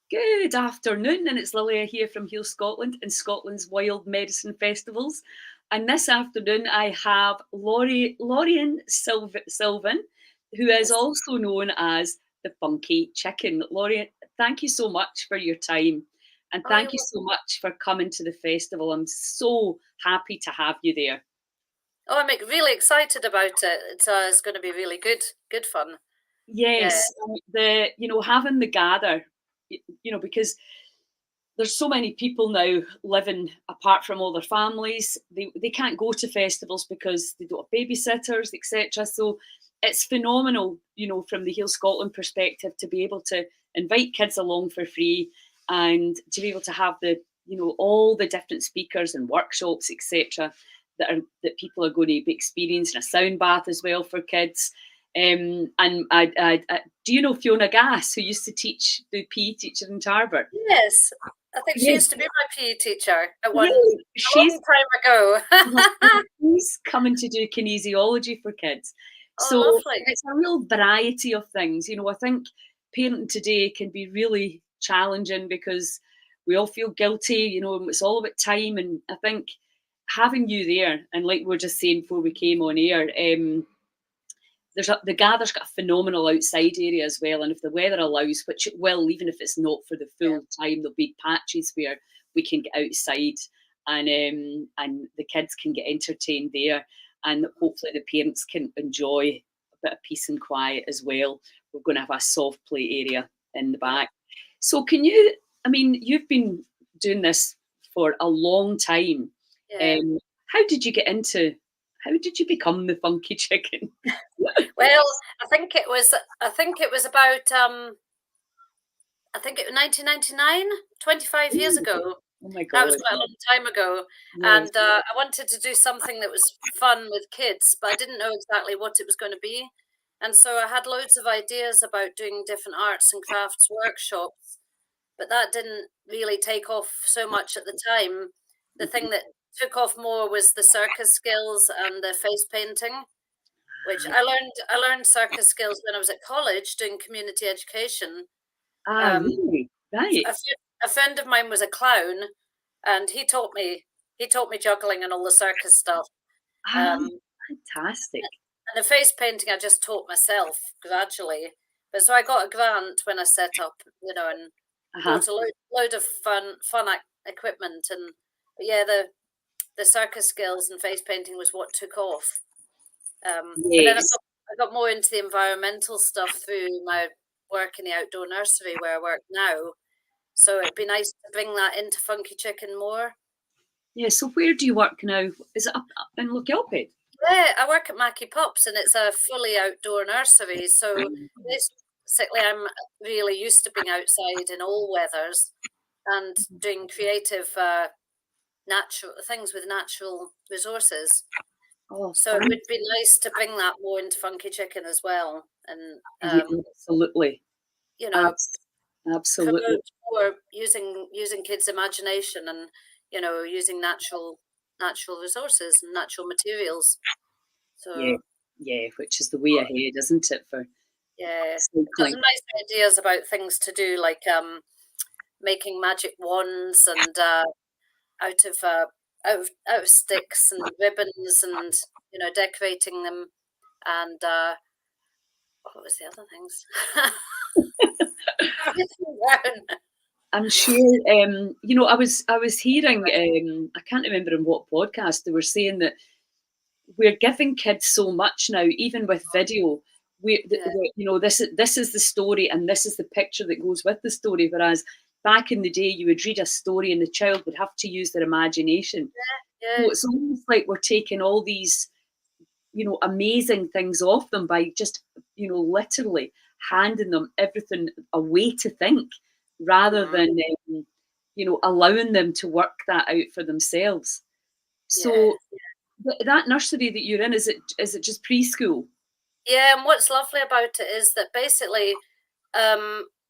Good afternoon, and it's Lilia here from Heal Scotland and Scotland's Wild Medicine Festivals. And this afternoon, I have Lorian Sylvan, who is Yes. also known as the Funky Chicken. Lorian, thank you so much for your time, and Oh, thank you so much for coming to the festival. I'm so happy to have you there. I'm really excited about it. It's going to be really good fun. Yeah. Yes, having the gather, because there's so many people now living apart from all their families. They can't go to festivals because they don't have babysitters, etc. So it's phenomenal, from the Heal Scotland perspective, to be able to invite kids along for free and to be able to have all the different speakers and workshops, etc. That people are going to be experiencing, a sound bath as well for kids. And do you know Fiona Gass, who used to teach the PE teacher in Tarbert? Yes. I think she Yes, used to be my PE teacher at yeah, a long time ago. she's coming to do kinesiology for kids. Oh, So lovely. it's a real variety of things. I think parenting today can be really challenging because we all feel guilty, it's all about time. And I think having you there, and like we were just saying before we came on air, the gather's got a phenomenal outside area as well, and if the weather allows, which it will, even if it's not for the Yeah. full time, there'll be patches where we can get outside, and the kids can get entertained there, and hopefully the parents can enjoy a bit of peace and quiet as well. We're going to have a soft play area in the back. So you've been doing this for a long time. Yeah. How did you get into? How did you become the Funky Chicken? Well, I think it was about I think it was 1999, 25 years ago. Oh my That was god! quite a long time ago. Yes. And I wanted to do something that was fun with kids, but I didn't know exactly what it was going to be. And so I had loads of ideas about doing different arts and crafts workshops, but that didn't really take off so much at the time. The thing that took off more was the circus skills and the face painting, which I learned circus skills when I was at college doing community education. Ah, Um, really? Right. a friend of mine was a clown, and he taught me juggling and all the circus stuff. Ah, Um, fantastic. and the face painting I just taught myself gradually. But so I got a grant when I set up, and Uh-huh. bought a load of fun equipment. And but yeah, the circus skills and face painting was what took off. But then Yes. I got more into the environmental stuff through my work in the outdoor nursery where I work now. So it'd be nice to bring that into Funky Chicken more. Yeah. So where do you work now? Is it up in Lokelpid? Yeah, I work at Mackie Pops, and it's a fully outdoor nursery. So basically, I'm really used to being outside in all weathers and doing creative, natural things with natural resources. Oh, So it would be nice to bring that more into Funky Chicken as well, and yeah, absolutely. you know, Abs- absolutely. promote more using kids' imagination and using natural resources and natural materials. Yeah. So Yeah. Which is the way ahead, isn't it, for yeah, got cycling? some nice ideas about things to do, like making magic wands and out of sticks and ribbons, and decorating them, and what was the other things? I'm sure. I was hearing. I can't remember in what podcast they were saying that we're giving kids so much now, even with video. Yeah, This is the story, and this is the picture that goes with the story. Whereas back in the day, you would read a story, and the child would have to use their imagination. yeah, So it's almost like we're taking all these, amazing things off them by just, literally handing them everything, a way to think, rather mhm, than, allowing them to work that out for themselves. yeah. So that nursery that you're in, is it just preschool? Yeah, and what's lovely about it is that basically,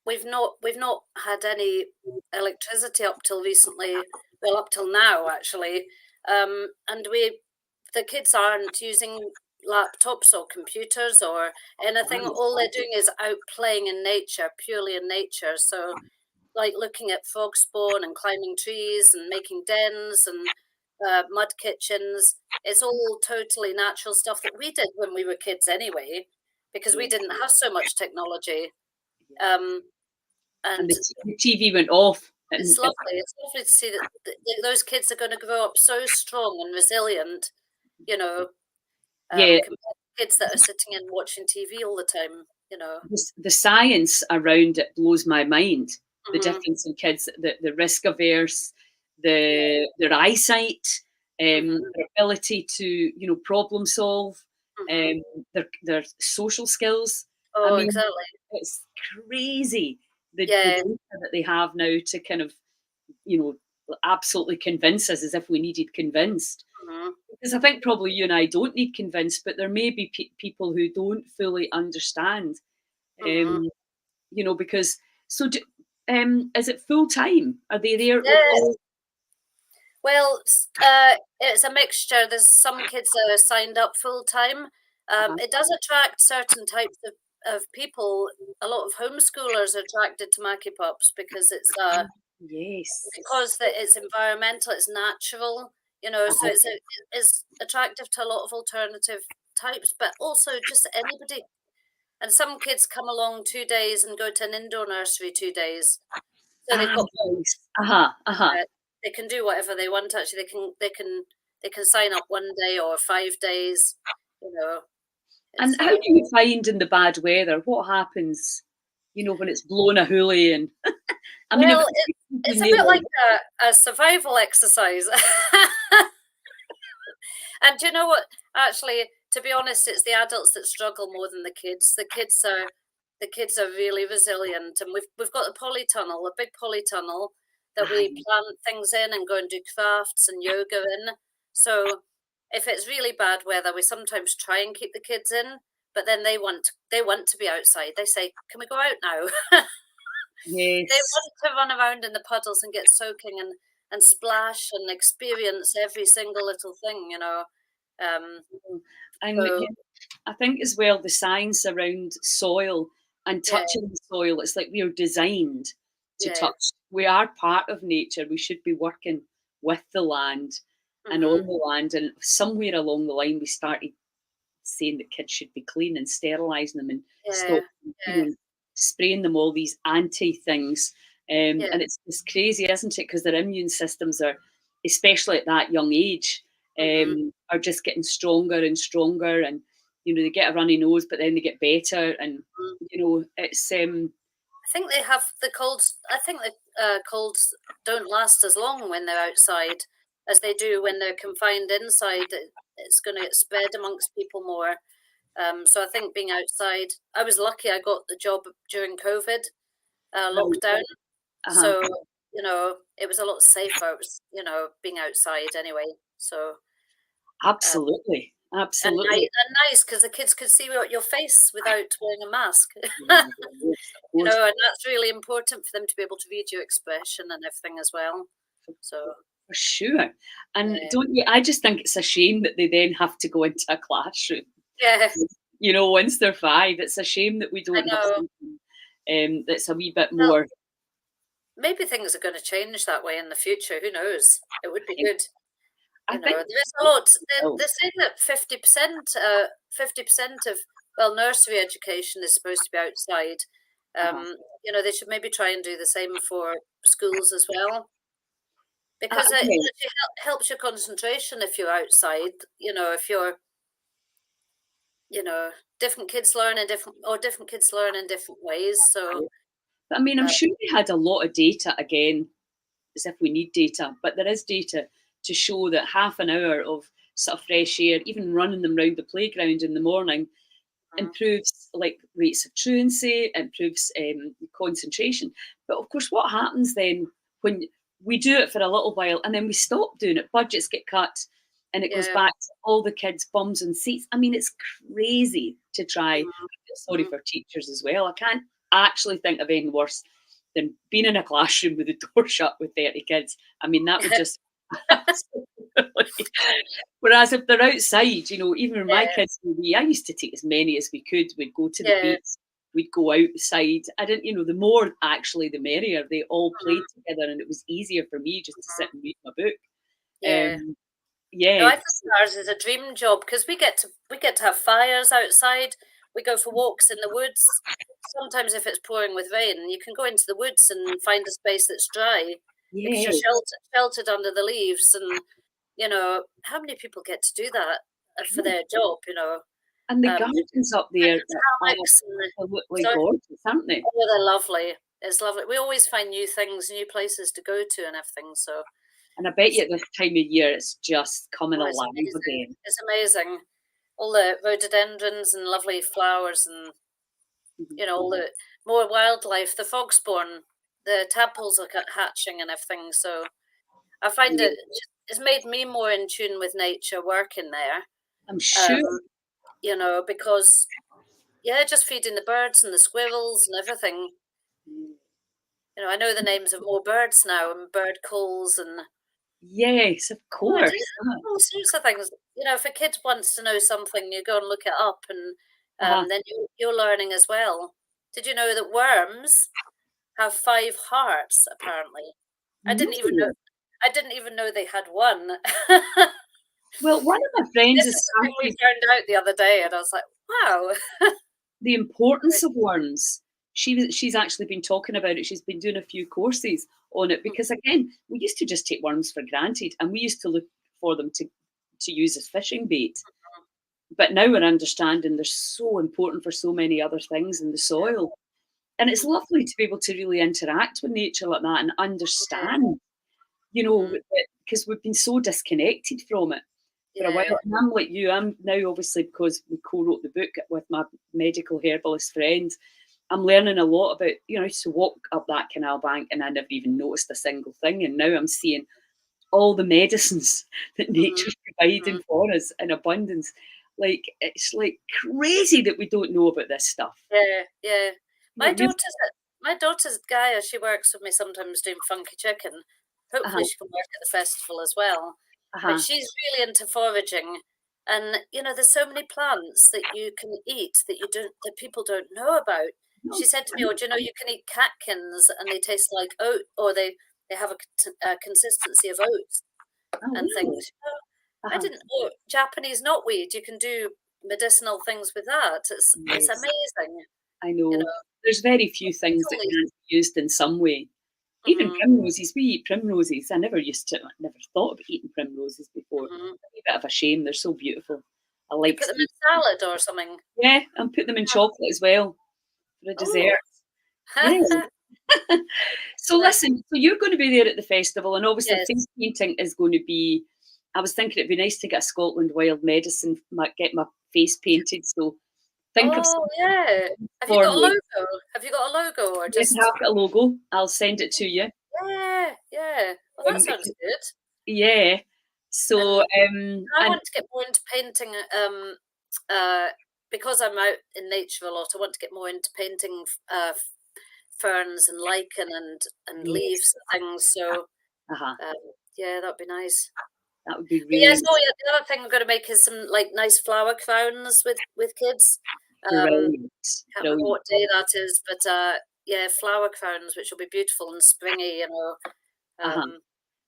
we've not had any electricity up till recently. Well, up till now, actually, and the kids aren't using laptops or computers or anything. All they're doing is out playing in nature, purely in nature. So like looking at frog spawn and climbing trees and making dens and mud kitchens. It's all totally natural stuff that we did when we were kids anyway, because we Yeah. didn't have so much technology. Yeah. And And the TV went off. it's lovely. It's lovely to see that those kids are going to grow up so strong and resilient, you know, Yeah, compared to kids that are sitting and watching TV all the time, you know. the science around it blows my mind. The Hmm. difference in kids, the risk averse, Yeah. their eyesight, Hmm. their ability to problem solve, Hmm. um, their social skills. I Oh, mean, exactly. it's crazy the Yeah. data that they have now to kind of you know absolutely convince us as if we needed convinced. Hmm. Because I think probably you and I don't need convinced, but there may be people who don't fully understand. Hmm. Um, because so do, is it full time? Are they there? Yeah. Well, it's a mixture. There's some kids that are signed up full time. Uh-huh. It does attract certain types of people. A lot of homeschoolers are attracted to Mackie Pups because Yes. it's environmental, it's natural, so Uh-huh. it's attractive to a lot of alternative types, but also just anybody. And some kids come along 2 days and go to an indoor nursery 2 days, so they've Ah, got nice. Uh-huh. Uh-huh. they can do whatever they want. Actually, they can sign up 1 day or 5 days. You know, And it's how do you find in the bad weather? What happens, when it's blowing a hoolie and I mean, well, if it's it's been a there bit like a survival exercise. And do you know what? Actually, to be honest, it's the adults that struggle more than the kids. The kids are really resilient, and we've got a polytunnel, a big polytunnel that ah, we plant things in and go and do crafts and yoga in. So if it's really bad weather, we sometimes try and keep the kids in, but then they want to be outside. They say, "Can we go out now?" They yes. want to run around in the puddles and get soaking and splash and experience every single little thing. Um, And so I think as well the science around soil and yeah, touching the soil, it's like we are designed to yeah. touch. We are part of nature. We should be working with the land and Hmm. on the land. And somewhere along the line, we started saying that kids should be clean and sterilising them and Yeah, stop, yeah, spraying them all these anti things. yeah. And it's crazy, isn't it? Because their immune systems are, especially at that young age, Hmm. are just getting stronger and stronger. And, they get a runny nose, but then they get better. And, it's, I think they have the colds. I think the colds don't last as long when they're outside as they do when they're confined inside. It's going to get spread amongst people more. So I think being outside, I was lucky. I got the job during COVID right. lockdown, Uh-huh. so it was a lot safer. It was being outside anyway. So uh, Absolutely. Absolutely. and nice because the kids could see your face without wearing a mask. Yeah, of course, of course. And that's really important for them to be able to read your expression and everything as well. So For sure. And yeah, don't you I just think it's a shame that they then have to go into a classroom. yeah, Once they're 5, it's a shame that we I don't have know. something, that's a wee bit Well, more. maybe things are going to change that way in the future. Who knows? It would be I good. I think There's a lot. oh, They're saying that 50% of nursery education is supposed to be outside. uh-huh. They should maybe try and do the same for schools as well, because it Yeah, actually helps your concentration if you're outside. If you're different kids learn in different kids learn in different ways. So yeah. But I mean, I'm uh, sure they had a lot of data again, as if we need data, but there is data to show that half an hour of sort of fresh air, even running them round the playground in the morning, mm, improves like rates of truancy, improves concentration. But of course, what happens then when we do it for a little while and then we stop doing it? Budgets get cut, and it goes yeah, back to all the kids' bums and seats. I mean, it's crazy to try. I mm, feel sorry mm, for teachers as well. I can't actually think of anything worse than being in a classroom with the door shut with 30 kids. I mean, that would just Whereas if they're outside, even when my yeah, kids were wee, I used to take as many as we could. We'd go to the yeah, beach, we'd go outside. I didn't, the more actually the merrier. They all played together, and it was easier for me just to sit and read my book. Yeah. Yeah. No, I think ours is a dream job because we get to have fires outside. We go for walks in the woods. Sometimes if it's pouring with rain, you can go into the woods and find a space that's dry because you're sheltered under the leaves. And how many people get to do that for their job? And the gardens up there are hammocks absolutely gorgeous, aren't they? Oh, they're lovely. It's lovely. We always find new things, new places to go to, and everything. So. And I bet you at this time of year, it's just coming alive again. It's amazing. All the rhododendrons and lovely flowers and, all the more wildlife, the foxborn, the tadpoles are hatching and everything. So I find it's made me more in tune with nature working there. I'm sure. Because, just feeding the birds and the squirrels and everything. I know the names of more birds now and bird calls and... Yes, of course. All sorts of things. If a kid wants to know something, you go and look it up, and then you're learning as well. Did you know that worms have 5 hearts? Apparently, I didn't even know they had one. Well, one of my friends this is something we found out the other day, and I was like, wow. The importance of worms. She's actually been talking about it. She's been doing a few courses on it because, again, we used to just take worms for granted, and we used to look for them to use as fishing bait. But now we're understanding they're so important for so many other things in the soil. And it's lovely to be able to really interact with nature like that and understand, because we've been so disconnected from it for a while. And I'm like you, I'm now, obviously, because we co-wrote the book with my medical herbalist friend, I'm learning a lot about, I used to walk up that canal bank and I never even noticed a single thing. And now I'm seeing all the medicines that nature's providing for us in abundance. Like, it's like crazy that we don't know about this stuff. Yeah. My daughter's Gaia, she works with me sometimes doing funky chicken. Hopefully she can work at the festival as well. But she's really into foraging. And, there's so many plants that you can eat that people don't know about. She said to me, you can eat catkins and they taste like oat, or they have a consistency of oats and things. I didn't know Japanese knotweed, you can do medicinal things with that. It's amazing. I know. There's very few things that can't be used in some way. Even primroses, we eat primroses. I never thought of eating primroses before. A bit of a shame, they're so beautiful. I like put them in salad or something. Yeah, and put them in chocolate as well. For a dessert. So listen, so you're going to be there at the festival, and obviously face painting is going to be, I was thinking it'd be nice to get a Scotland Wild Medicine, get my face painted, so think of something. Yeah. Have you got a logo? Or just... Yes, I have got a logo. I'll send it to you. Yeah. Well, that sounds good. Yeah. So I want to get more into painting because I'm out in nature a lot. I want to get more into painting ferns and lichen and leaves and things. So that'd be nice. That would be really nice. The other thing I'm going to make is some nice flower crowns with kids. Can't remember what day that is, but flower crowns, which will be beautiful and springy,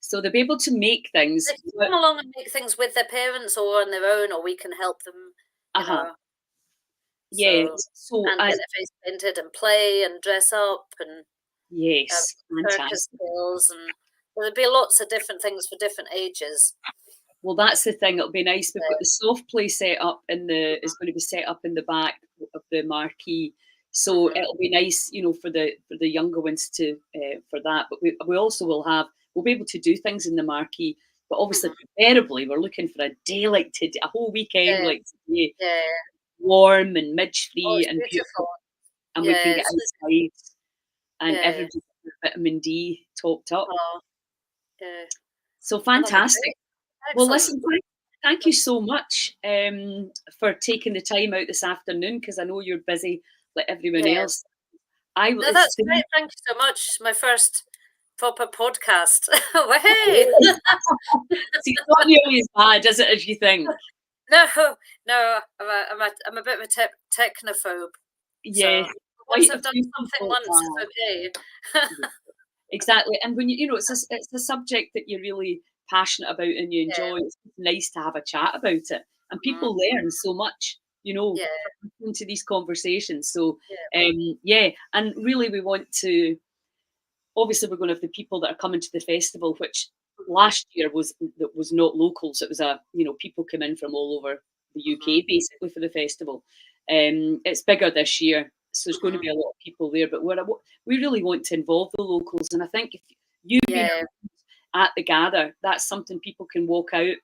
So they'll be able to make things. They can come along and make things with their parents or on their own, or we can help them. So and get their face painted and play and dress up and circus skills, and there'll be lots of different things for different ages. Well, that's the thing. It'll be nice. We've got the soft play set up is going to be set up in the back of the marquee. So it'll be nice, for the younger ones for that. But we also we'll be able to do things in the marquee. But obviously, preferably, we're looking for a day like today, a whole weekend like today, warm and midge-free and beautiful, and we can get outside and everybody's vitamin D topped up. So fantastic. Well, listen, thank you so much for taking the time out this afternoon, because I know you're busy like everyone else. That's great. Thank you so much. My first proper podcast. Hey! It's not nearly as bad, is it, as you think? No. I'm a bit of a technophobe. Yeah. So once quite a I've done few something people. once, it's okay. Exactly, and when it's a subject that you're really passionate about and you Yeah. enjoy, it's nice to have a chat about it, and Mhm. people learn so much, Yeah. from listening to these conversations. So, Yeah. yeah, and really we want to. Obviously, we're going to have the people that are coming to the festival, which Mhm. last year was not locals. It was people come in from all over the Mhm. UK basically for the festival. It's bigger this year, so there's going to Mhm. be a lot of people there. But we really want to involve the locals, and I think if you've been Yeah. at the Gather, that's something people can walk out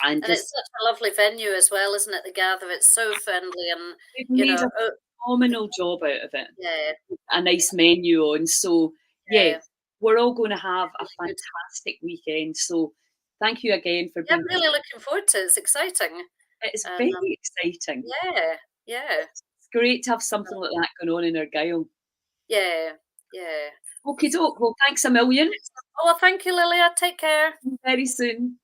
and And just. it's such a lovely venue as well, isn't it? The Gather. It's so friendly and, They've you made know, a oh, phenomenal job out of it. yeah. A nice menu on. So yeah, Yeah. we're all going to have a Really good. fantastic weekend. So thank you again for Yeah, being. I'm really looking forward to it. It's exciting. It's And very exciting. yeah. Yeah. It's great to have something like that going on in Argyll. Yeah. Yeah. Okay, doke. Well, thanks a million. Oh, well, thank you, Lilia. Take care. Very soon.